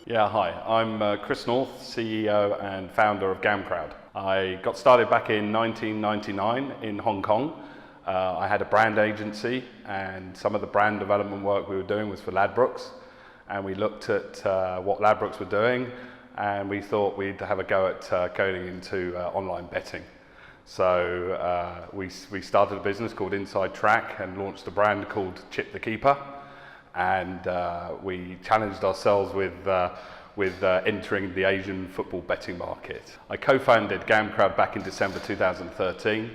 Yeah, hi. I'm Chris North, CEO and founder of GamCrowd. I got started back in 1999 in Hong Kong. I had a brand agency, and some of the brand development work we were doing was for Ladbrokes. And we looked at what Ladbrokes were doing, and we thought we'd have a go at going into online betting. So we started a business called Inside Track and launched a brand called Chip the Keeper. And we challenged ourselves with entering the Asian football betting market. I co-founded GamCrowd back in December 2013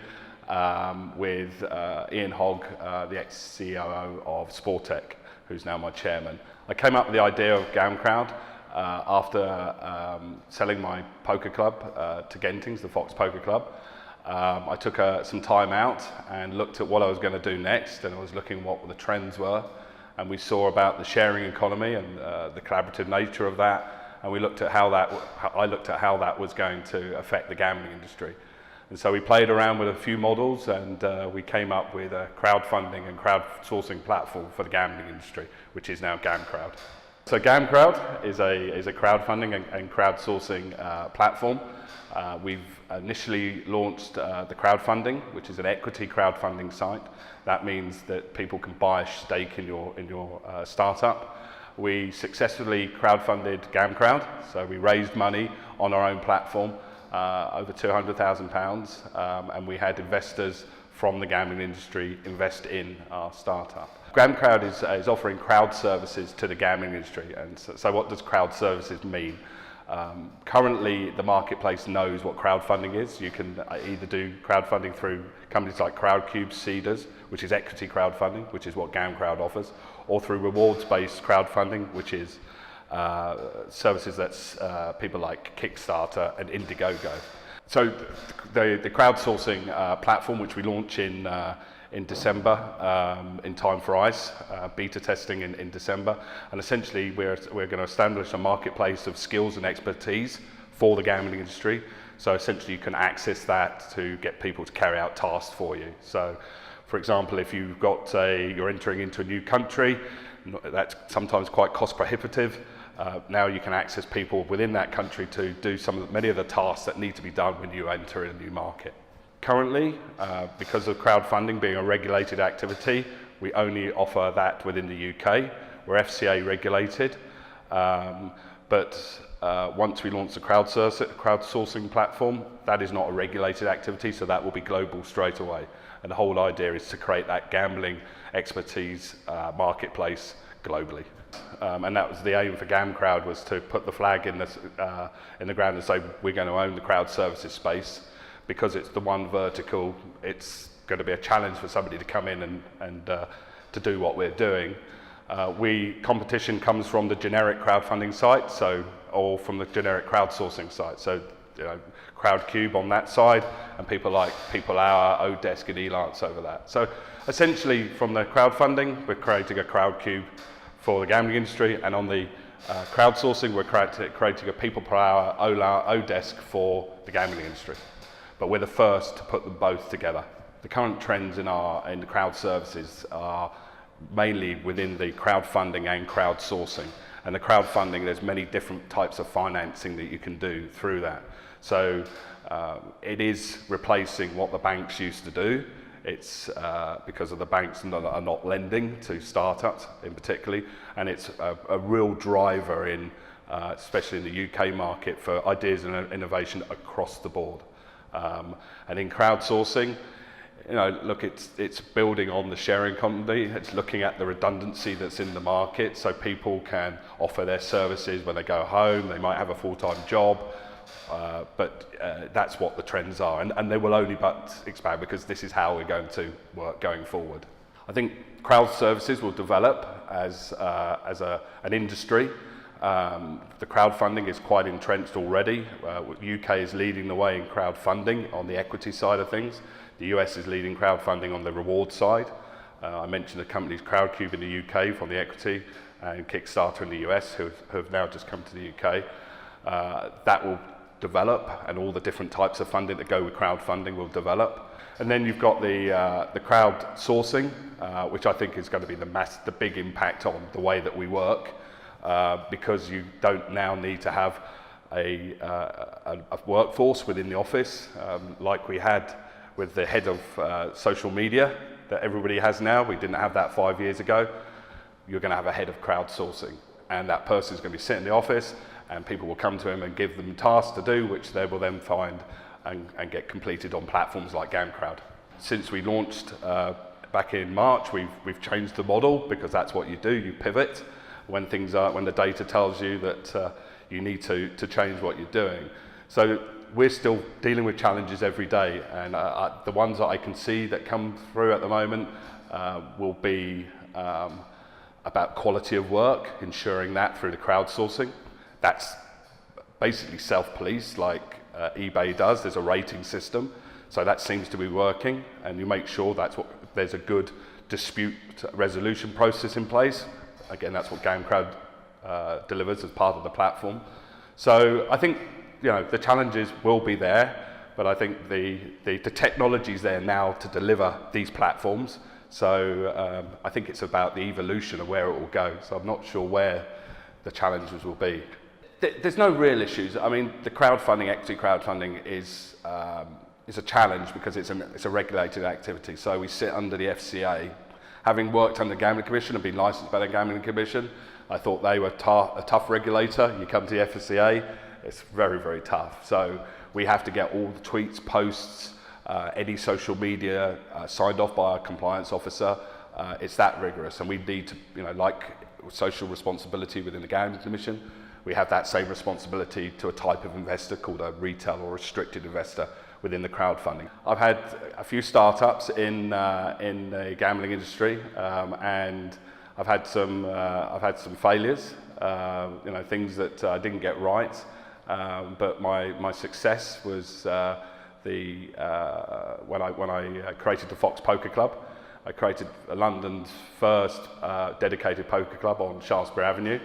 with Ian Hogg, the ex-COO of Sportec, who's now my chairman. I came up with the idea of GamCrowd after selling my poker club to Gentings, the Fox Poker Club. I took some time out and looked at what I was going to do next, and I was looking at what the trends were. And we saw about the sharing economy and the collaborative nature of that, and we looked at I looked at how that was going to affect the gambling industry. And so we played around with a few models, and we came up with a crowdfunding and crowdsourcing platform for the gambling industry, which is now GamCrowd. So GamCrowd is a crowdfunding and crowdsourcing platform. We've initially launched the crowdfunding, which is an equity crowdfunding site. That means that people can buy a stake in your startup. We successfully crowdfunded GamCrowd, so we raised money on our own platform, over £200,000, and we had investors from the gambling industry invest in our startup. GamCrowd is offering crowd services to the gambling industry, and so what does crowd services mean? Currently, the marketplace knows what crowdfunding is. You can either do crowdfunding through companies like Crowdcube, Seeders, which is equity crowdfunding, which is what GamCrowd offers, or through rewards-based crowdfunding, which is services that's people like Kickstarter and Indiegogo. So the crowdsourcing platform, which we launch in December, in time for ICE, beta testing in December, and essentially we're going to establish a marketplace of skills and expertise for the gambling industry. So essentially you can access that to get people to carry out tasks for you. So for example, if you're entering into a new country, that's sometimes quite cost prohibitive. Now you can access people within that country to do many of the tasks that need to be done when you enter in a new market. Currently, because of crowdfunding being a regulated activity, we only offer that within the UK. We're FCA regulated, but once we launch the crowdsourcing platform, that is not a regulated activity, so that will be global straight away. And the whole idea is to create that gambling expertise marketplace globally. And that was the aim for GamCrowd, was to put the flag in the ground and say we're going to own the crowd services space. Because it's the one vertical, it's going to be a challenge for somebody to come in and to do what we're doing. Competition comes from the generic crowdfunding site, or from the generic crowdsourcing site. So, Crowdcube on that side, and people like People Hour, Odesk, and Elance over that. So essentially, from the crowdfunding, we're creating a Crowdcube for the gambling industry, and on the crowdsourcing, we're creating a People Per Hour, Odesk for the gambling industry. But we're the first to put them both together. The current trends in the crowd services are mainly within the crowdfunding and crowdsourcing. And the crowdfunding, there's many different types of financing that you can do through that. So it is replacing what the banks used to do. It's because of the banks are not lending to startups in particular, and it's a real driver in, especially in the UK market, for ideas and innovation across the board. And in crowdsourcing, look, it's building on the sharing economy. It's looking at the redundancy that's in the market, so people can offer their services when they go home. They might have a full-time job, but that's what the trends are, and they will only but expand, because this is how we're going to work going forward. I think crowd services will develop as an industry. The crowdfunding is quite entrenched already. UK is leading the way in crowdfunding on the equity side of things. The US is leading crowdfunding on the reward side. I mentioned the companies Crowdcube in the UK from the equity, and Kickstarter in the US, who have now just come to the UK. That will develop, and all the different types of funding that go with crowdfunding will develop. And then you've got the crowdsourcing, which I think is going to be the big impact on the way that we work. because you don't now need to have a workforce within the office like we had with the head of social media that everybody has now. We didn't have that 5 years ago. You're going to have a head of crowdsourcing, and that person is going to be sitting in the office, and people will come to him and give them tasks to do, which they will then find and get completed on platforms like GamCrowd. Since we launched back in March, we've changed the model, because that's what you do. You pivot when the data tells you that you need to change what you're doing. So we're still dealing with challenges every day, and the ones that I can see that come through at the moment will be about quality of work, ensuring that through the crowdsourcing. That's basically self-police, like eBay does. There's a rating system, so that seems to be working, and you make sure there's a good dispute resolution process in place. Again, that's what GamCrowd delivers as part of the platform. So I think the challenges will be there, but I think the technology's there now to deliver these platforms. So I think it's about the evolution of where it will go. So I'm not sure where the challenges will be. There's no real issues. I mean, the crowdfunding, equity crowdfunding is a challenge because it's a regulated activity. So we sit under the FCA. Having worked under the Gambling Commission and been licensed by the Gambling Commission, I thought they were a tough regulator. You come to the FCA, it's very, very tough. So we have to get all the tweets, posts, any social media signed off by a compliance officer. It's that rigorous, and we need to, like social responsibility within the Gambling Commission, we have that same responsibility to a type of investor called a retail or restricted investor within the crowdfunding. I've had a few startups in the gambling industry, and I've had some failures, things that I didn't get right. But my success was when I created the Fox Poker Club. I created London's first dedicated poker club on Shaftesbury Avenue.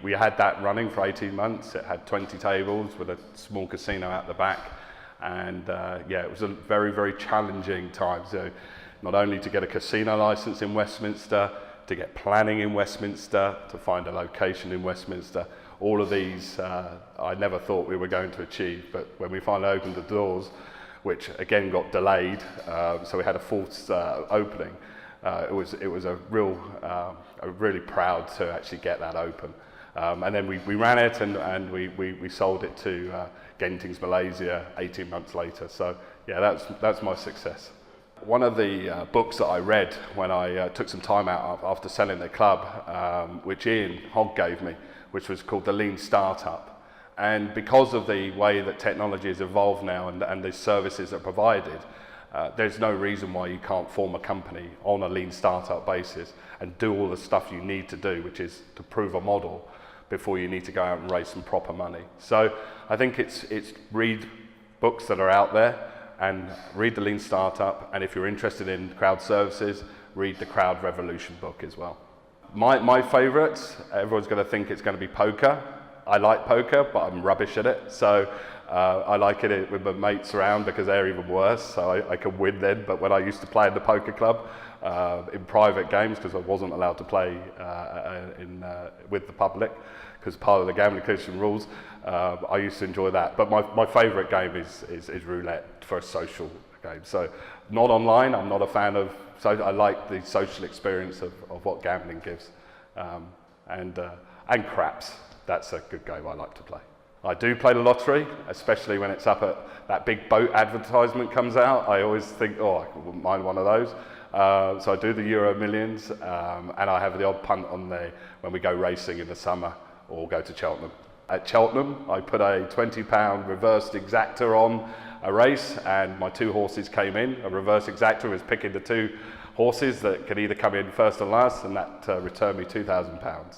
We had that running for 18 months. It had 20 tables with a small casino out the back, and it was a very, very challenging time. So not only to get a casino license in Westminster, to get planning in Westminster, to find a location in Westminster, all of these I never thought we were going to achieve, but when we finally opened the doors, which again got delayed, so we had a false opening. It was a really proud to actually get that open, and then we ran it and we sold it to Genting's Malaysia 18 months later. So yeah, that's my success. One of the books that I read when I took some time out after selling the club, which Ian Hogg gave me, which was called The Lean Startup, and because of the way that technology has evolved now and the services are provided. There's no reason why you can't form a company on a lean startup basis and do all the stuff you need to do, which is to prove a model before you need to go out and raise some proper money. So I think it's read books that are out there and read the Lean Startup, and if you're interested in crowd services, read the Crowd Revolution book as well. My favourites, everyone's going to think it's going to be poker. I like poker, but I'm rubbish at it. So I like it with my mates around because they're even worse, so I can win then. But when I used to play in the poker club, in private games, because I wasn't allowed to play with the public, because part of the Gambling Commission rules, I used to enjoy that. But my favourite game is roulette for a social game. So not online, I'm not a fan of, so I like the social experience of what gambling gives. And craps, that's a good game I like to play. I do play the lottery, especially when it's up at that big boat advertisement comes out. I always think, oh, I wouldn't mind one of those. So I do the Euro Millions, and I have the odd punt on there when we go racing in the summer or go to Cheltenham. At Cheltenham, I put a £20 reversed exacta on a race, and my two horses came in. A reverse exacta was picking the two horses that could either come in first or last, and that returned me £2,000.